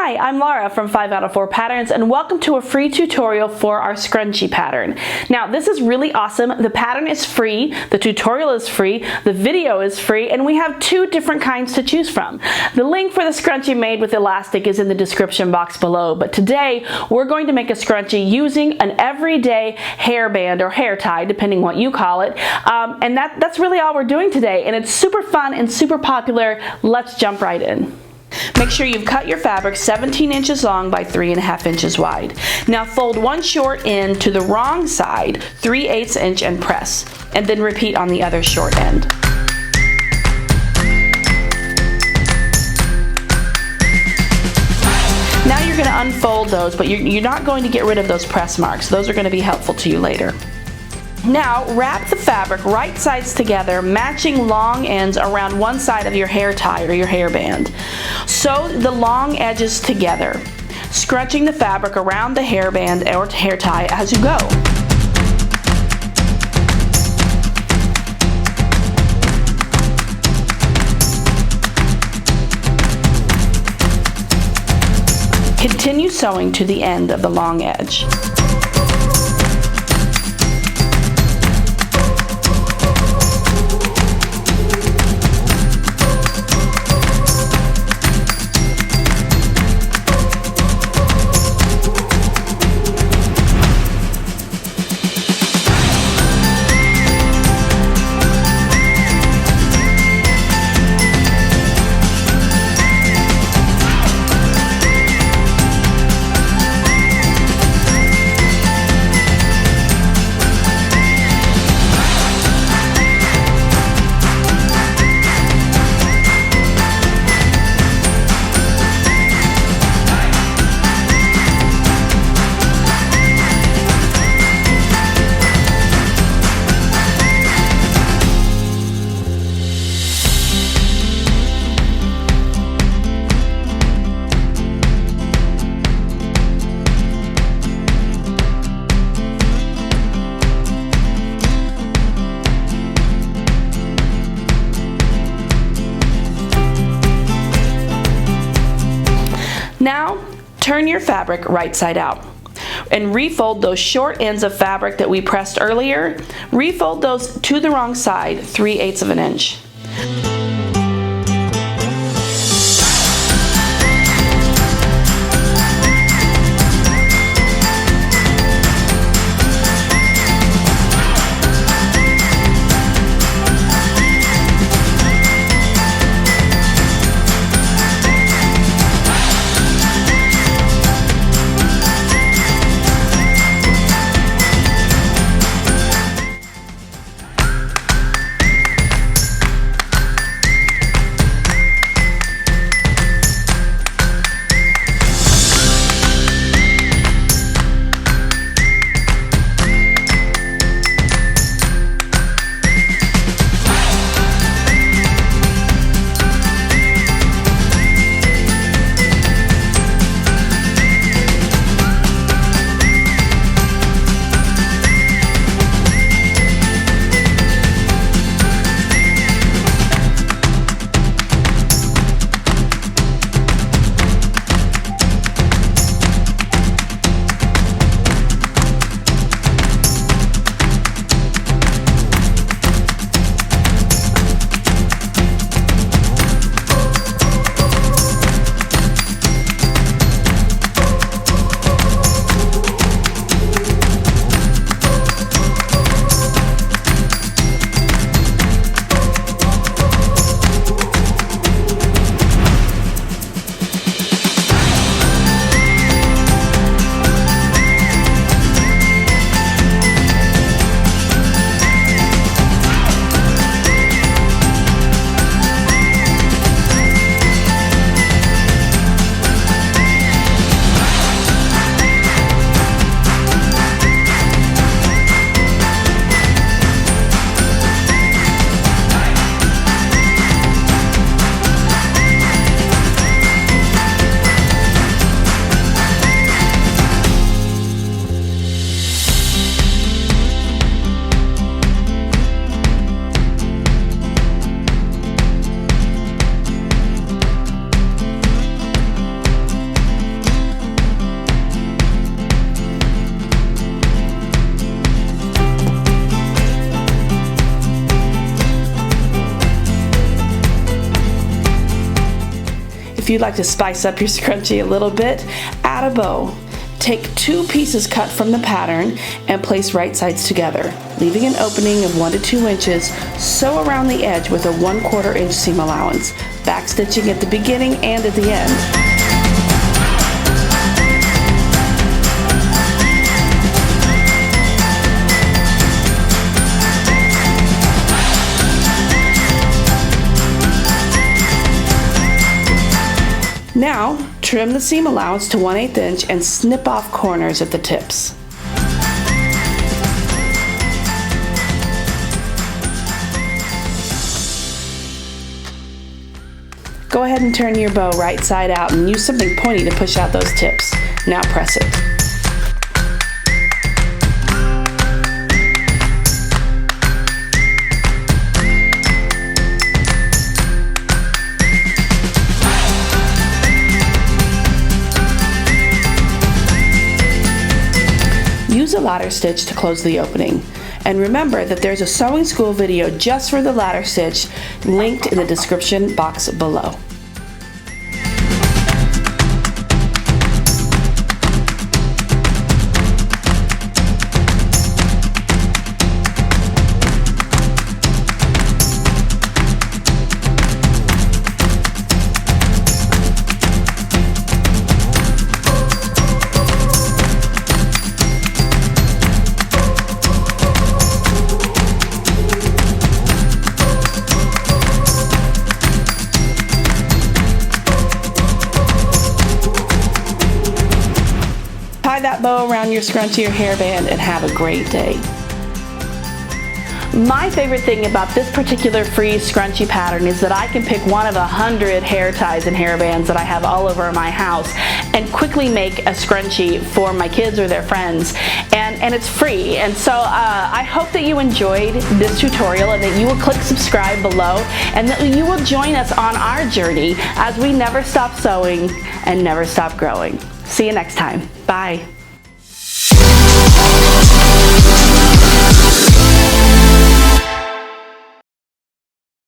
Hi, I'm Laura from 5 out of 4 Patterns, and welcome to a free tutorial for our scrunchie pattern. Now, this is really awesome. The pattern is free, the tutorial is free, the video is free, and we have 2 different kinds to choose from. The link for the scrunchie made with elastic is in the description box below, but today we're going to make a scrunchie using an everyday hairband or hair tie, depending what you call it, and that's really all we're doing today, and it's super fun and super popular. Let's jump right in. Make sure you've cut your fabric 17 inches long by 3.5 inches wide. Now fold one short end to the wrong side, 3/8 inch, and press, and then repeat on the other short end. Now you're going to unfold those, but you're not going to get rid of those press marks. Those are going to be helpful to you later. Now wrap the fabric right sides together, matching long ends around one side of your hair tie or your hairband. Sew the long edges together, scrunching the fabric around the hairband or hair tie as you go. Continue sewing to the end of the long edge. Now, turn your fabric right side out and refold those short ends of fabric that we pressed earlier. Refold those to the wrong side, 3/8 of an inch. If you'd like to spice up your scrunchie a little bit, add a bow. Take 2 pieces cut from the pattern and place right sides together, leaving an opening of 1 to 2 inches. Sew around the edge with a 1/4 inch seam allowance, backstitching at the beginning and at the end. Now, trim the seam allowance to 1/8 inch and snip off corners at the tips. Go ahead and turn your bow right side out and use something pointy to push out those tips. Now press it. Use a ladder stitch to close the opening. And remember that there's a sewing school video just for the ladder stitch linked in the description box below. Tie that bow around your scrunchie or hairband and have a great day. My favorite thing about this particular free scrunchie pattern is that I can pick one of 100 hair ties and hairbands that I have all over my house and quickly make a scrunchie for my kids or their friends, and it's free. And so I hope that you enjoyed this tutorial and that you will click subscribe below and that you will join us on our journey as we never stop sewing and never stop growing. See you next time. Bye.